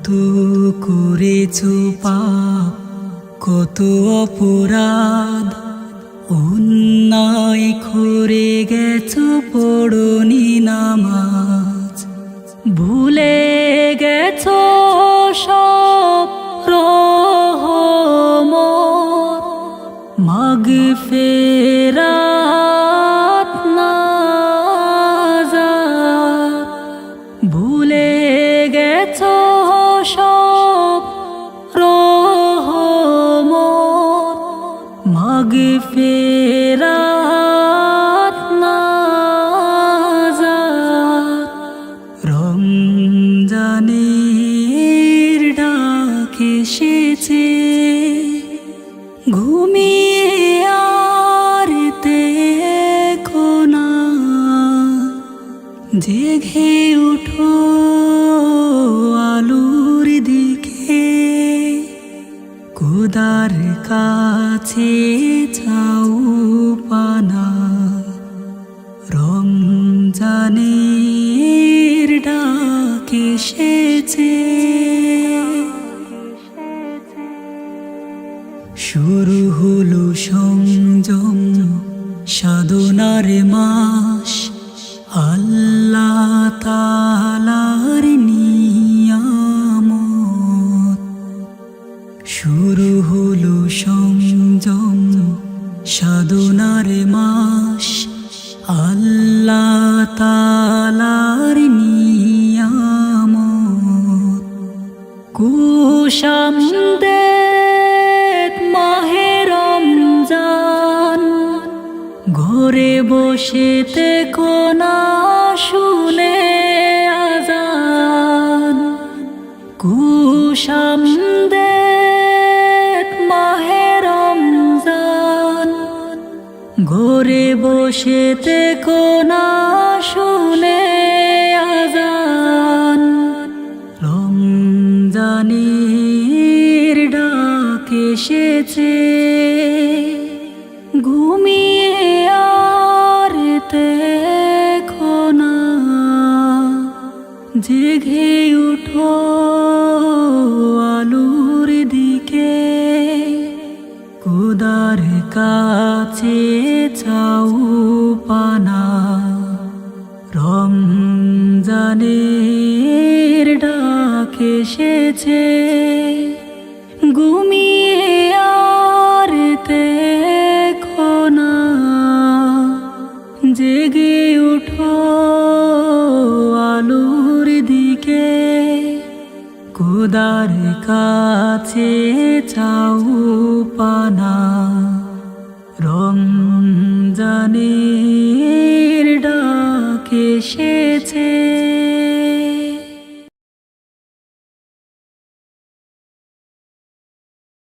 কত করেছো পাপ, কত অপরাধ, অন্যায় করে গেছো পড়নি নামাজ, ভুলে গেছো সব রহমত, মাগফিরাত নাজাত, ভুলে গেছো সব রহমত, মাগফিরাত নাজাত। রমজানের ডাক এসেছে, ঘুমিয়ে আর দেখো না, জেগে উঠো আলোর দিকে, খোদার কাছে চাও পানা। রমজানের ডাক এসেছে, শুরু হলো সংযম সাধনার মাস, আল্লাহ তাআলার নিয়ামত। শুরু হলো সংযম সাধনার মাস, আল্লাহ তাআলার নিয়ামত। খুশামদেদ মাহে রমজান, ঘরে বসে থেকো না শুনে আযান। খুশামদেদ মাহে রমজান, ঘরে বসে থেকো না শুনে আযান। রমজানের ডাক এসেছে, ঘুমিয়ে আর দেখো না, জেগে উঠো আলোর দিকে, খোদার কাছে চাও পানা। রমজানের ডাক এসেছে, ঘুমিয়ে আর দেখো না, জেগে উঠো আলোর দিকে, খোদার কাছে চাও পানা। রমজানের ডাক এসেছে।